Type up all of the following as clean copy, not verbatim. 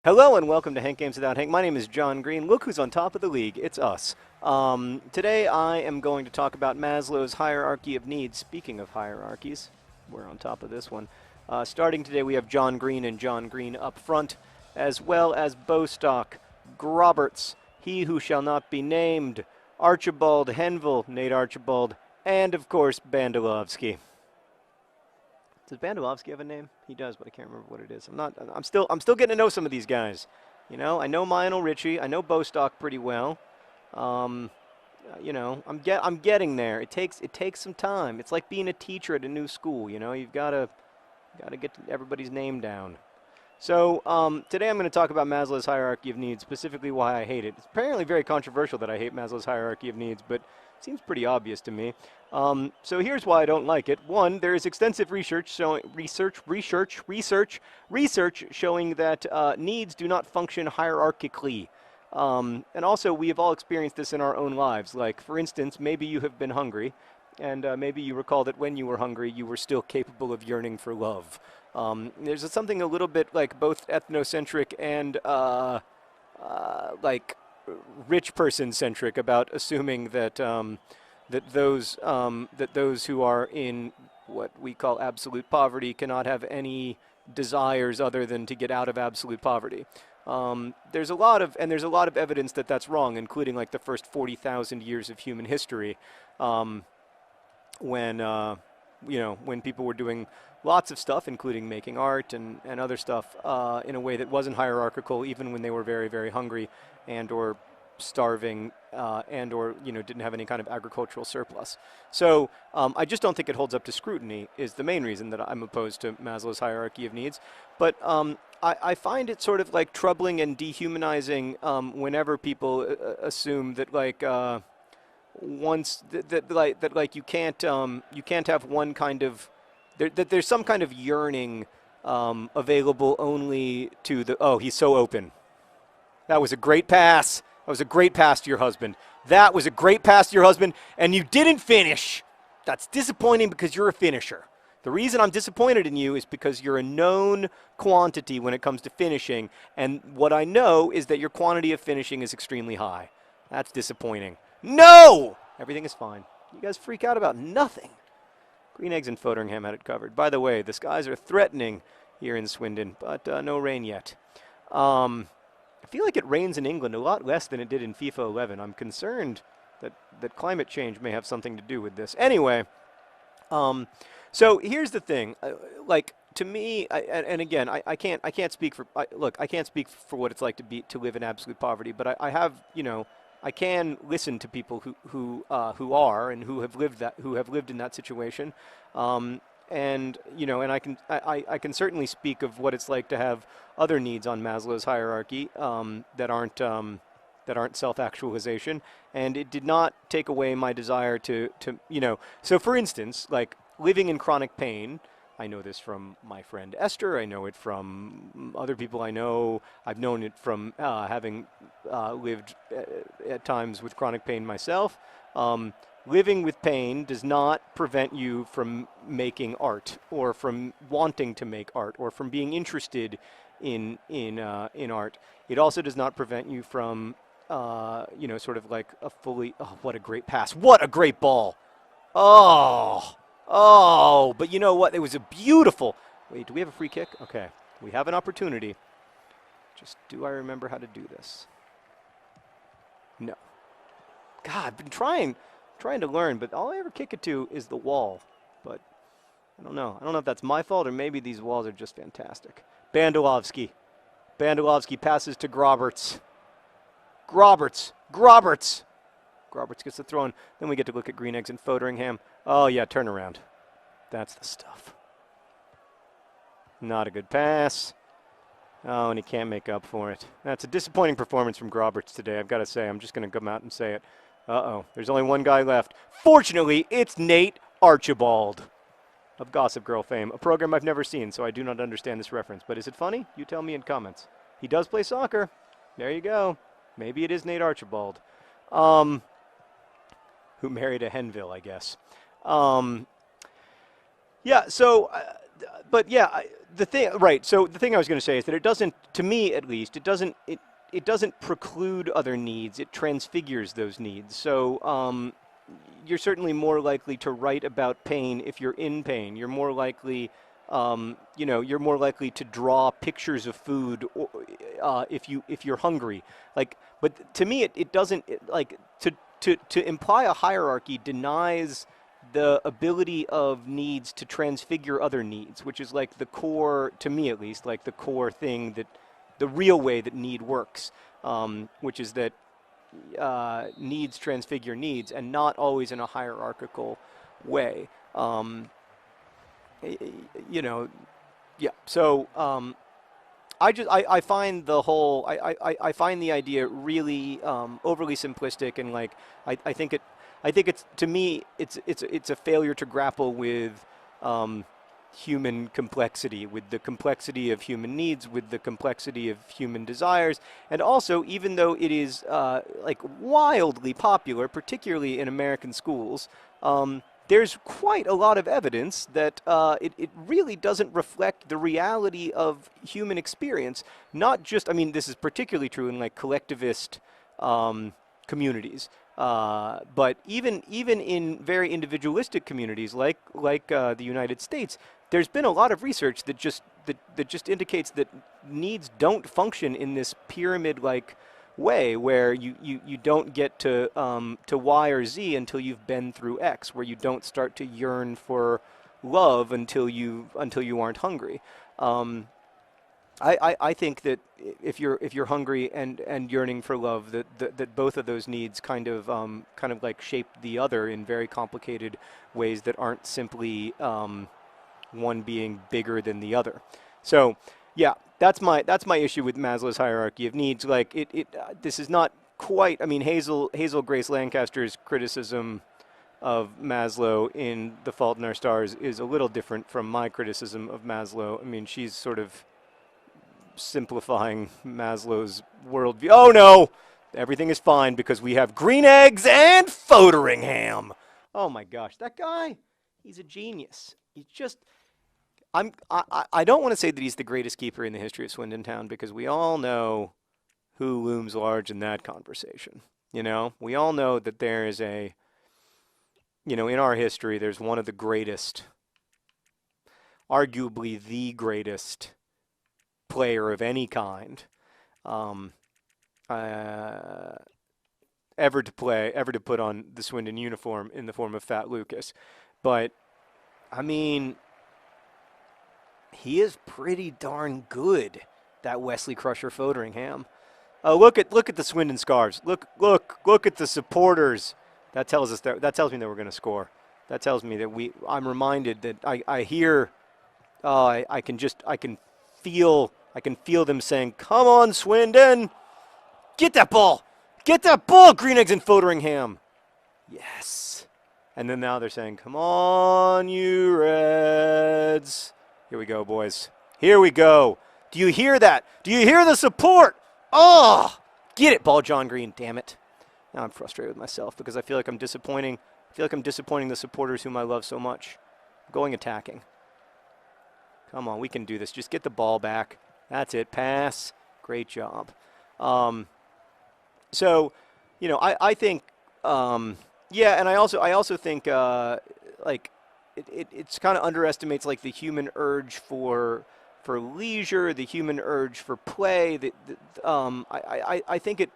Hello and welcome to Hank Games Without Hank. My name is John Green. Look who's on top of the league. It's us. Today I am going to talk about Maslow's hierarchy of needs. Speaking of hierarchies, we're on top of this one. Starting today we have John Green and John Green up front, as well as Bostock, Groberts, He Who Shall Not Be Named, Archibald Henville, Nate Archibald, and of course Bandelovsky. Does Bandelovsky have a name? He does, but I can't remember what it is. I'm still getting to know some of these guys. You know, I know Lionel Richie. I know Bostock pretty well. You know, I'm getting there. It takes some time. It's like being a teacher at a new school. You know, you've got to get everybody's name down. So today I'm going to talk about Maslow's hierarchy of needs, specifically why I hate it. It's apparently very controversial that I hate Maslow's hierarchy of needs, but it seems pretty obvious to me. So here's why I don't like it. One, there is extensive research showing that needs do not function hierarchically. And also, we have all experienced this in our own lives. Like, for instance, maybe you have been hungry, and maybe you recall that when you were hungry, you were still capable of yearning for love. There's something a little bit like both ethnocentric and like rich person centric about assuming that that those who are in what we call absolute poverty cannot have any desires other than to get out of absolute poverty. There's a lot of evidence that that's wrong, including like the first 40,000 years of human history, when you know, when people were doing lots of stuff, including making art and other stuff, in a way that wasn't hierarchical, even when they were very, very hungry and or starving and or, you know, didn't have any kind of agricultural surplus. So I just don't think it holds up to scrutiny is the main reason that I'm opposed to Maslow's hierarchy of needs. But I find it sort of like troubling and dehumanizing whenever people assume that like you can't have one kind of that there's some kind of yearning available only to the he's so open. That was a great pass. That was a great pass to your husband. That was a great pass to your husband, and you didn't finish. That's disappointing because you're a finisher. The reason I'm disappointed in you is because you're a known quantity when it comes to finishing, and what I know is that your quantity of finishing is extremely high. That's disappointing. No! Everything is fine. You guys freak out about nothing. Green Eggs and Foteringham had it covered. By the way, the skies are threatening here in Swindon, but no rain yet. I feel like it rains in England a lot less than it did in FIFA 11. I'm concerned that climate change may have something to do with this. Anyway, so here's the thing. Like, to me, and again, I can't speak for look. I can't speak for what it's like to live in absolute poverty. But I have, you know, I can listen to people who are and who have lived in that situation. And you know, and I can certainly speak of what it's like to have other needs on Maslow's hierarchy that aren't self-actualization, and it did not take away my desire to you know. So for instance, like living in chronic pain, I know this from my friend Esther. I know it from other people I know. I've known it from having lived at times with chronic pain myself. Living with pain does not prevent you from making art, or from wanting to make art, or from being interested in art. It also does not prevent you from, you know, sort of like a fully. Oh, what a great pass! What a great ball! Oh! But you know what? It was a beautiful. Wait, do we have a free kick? Okay, we have an opportunity. Just do I remember how to do this? No. God, I've been trying to learn, but all I ever kick it to is the wall. But I don't know. I don't know if that's my fault or maybe these walls are just fantastic. Bandelovsky passes to Groberts. Groberts gets the throw in. Then we get to look at Green Eggs and Foteringham. Oh yeah, turn around. That's the stuff. Not a good pass. Oh, and he can't make up for it. That's a disappointing performance from Groberts today, I've got to say. I'm just going to come out and say it. Uh-oh, there's only one guy left. Fortunately, it's Nate Archibald of Gossip Girl fame, a program I've never seen, so I do not understand this reference. But is it funny? You tell me in comments. He does play soccer. There you go. Maybe it is Nate Archibald, who married a Henville, I guess. Yeah, so but yeah, the thing, right? So the thing I was going to say is that it doesn't, to me at least, it doesn't preclude other needs. It transfigures those needs. So you're certainly more likely to write about pain if you're in pain. You're more likely, you're more likely to draw pictures of food if you're hungry. Like, but to me, it doesn't like to imply a hierarchy denies the ability of needs to transfigure other needs, which is like the core, to me at least, like the core thing that the real way that need works, which is that needs transfigure needs and not always in a hierarchical way. Yeah. So I find the whole I find the idea really overly simplistic and like I think it's to me it's a failure to grapple with human complexity, with the complexity of human needs, with the complexity of human desires, and also even though it is like wildly popular, particularly in American schools. There's quite a lot of evidence that it really doesn't reflect the reality of human experience. Not just, I mean, this is particularly true in like collectivist communities, but even in very individualistic communities like the United States, there's been a lot of research that just indicates that needs don't function in this pyramid-like way where you don't get to Y or Z until you've been through X, where you don't start to yearn for love until you aren't hungry. I think that if you're hungry and yearning for love, that both of those needs kind of like shape the other in very complicated ways that aren't simply one being bigger than the other. So yeah, that's my issue with Maslow's hierarchy of needs. Like this is not quite. I mean, Hazel Grace Lancaster's criticism of Maslow in *The Fault in Our Stars* is a little different from my criticism of Maslow. I mean, she's sort of simplifying Maslow's worldview. Oh no, everything is fine because we have green eggs and Fotheringham. Oh my gosh, that guy, he's a genius. He's just. I don't want to say that he's the greatest keeper in the history of Swindon Town because we all know who looms large in that conversation. You know, we all know that there is in our history, there's one of the greatest, arguably the greatest player of any kind ever to put on the Swindon uniform in the form of Fat Lucas. But, I mean, he is pretty darn good, that Wesley Crusher Fotheringham. Look at the Swindon scarves. Look at the supporters. That tells me that we're going to score. That tells me that I'm reminded that I hear. I can feel them saying, "Come on, Swindon, get that ball, Green Eggs and Fotheringham." Yes. And then now they're saying, "Come on, you Reds." Here we go, boys. Here we go. Do you hear that? Do you hear the support? Oh, get it, Ball John Green. Damn it. Now I'm frustrated with myself because I feel like I'm disappointing. The supporters whom I love so much. Going attacking. Come on, we can do this. Just get the ball back. That's it. Pass. Great job. So, I think, yeah, and I also think, like, it's kind of underestimates like the human urge for leisure, the human urge for play. I think it,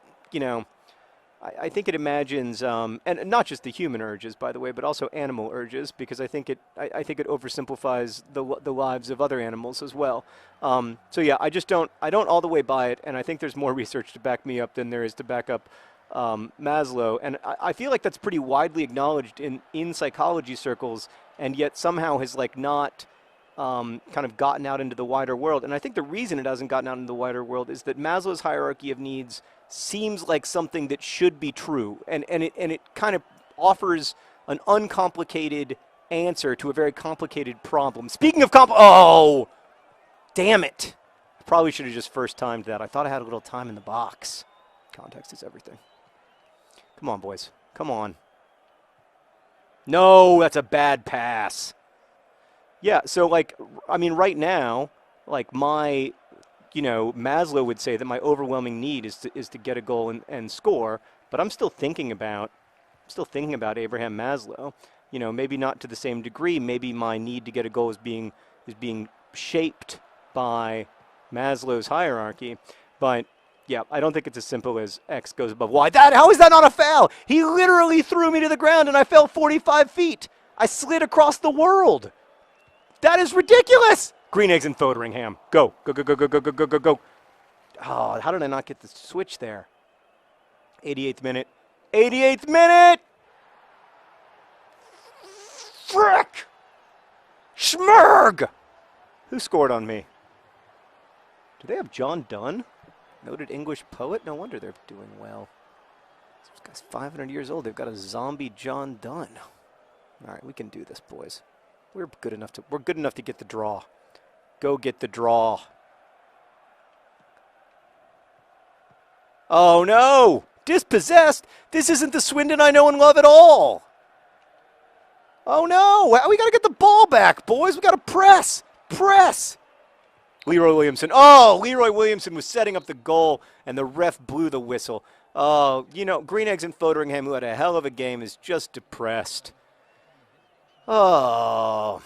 I think it imagines, and not just the human urges, by the way, but also animal urges, because I think it oversimplifies the lives of other animals as well. So yeah, I don't all the way buy it, and I think there's more research to back me up than there is to back up Maslow, and I feel like that's pretty widely acknowledged in psychology circles, and yet somehow has like not kind of gotten out into the wider world. And I think the reason it hasn't gotten out into the wider world is that Maslow's hierarchy of needs seems like something that should be true, and it kind of offers an uncomplicated answer to a very complicated problem. Speaking of oh, damn it! I probably should have just first timed that. I thought I had a little time in the box. Context is everything. Come on, boys. Come on. No, that's a bad pass. Yeah, so like, I mean, right now, like my, Maslow would say that my overwhelming need is to get a goal and score, but I'm still thinking about Abraham Maslow. Maybe not to the same degree. Maybe my need to get a goal is being shaped by Maslow's hierarchy, but yeah, I don't think it's as simple as X goes above Y. How is that not a foul? He literally threw me to the ground and I fell 45 feet. I slid across the world. That is ridiculous. Green eggs and Fotheringham. Go, go, go, go, go, go, go, go, go, go. Oh, how did I not get the switch there? 88th minute. 88th minute. Frick! Schmerg! Who scored on me? Do they have John Donne? Noted English poet? No wonder they're doing well. This guy's 500 years old. They've got a zombie John Donne. All right, we can do this, boys. We're good enough to get the draw. Go get the draw. Oh no! Dispossessed! This isn't the Swindon I know and love at all! Oh no! We gotta get the ball back, boys! We gotta press! Press! Leroy Williamson. Oh, Leroy Williamson was setting up the goal, and the ref blew the whistle. Oh, Green Eggs and Fotheringham, who had a hell of a game, is just depressed. Oh,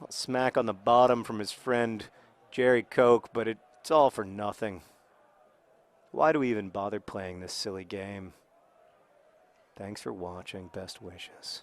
a smack on the bottom from his friend Jerry Koch, but it's all for nothing. Why do we even bother playing this silly game? Thanks for watching. Best wishes.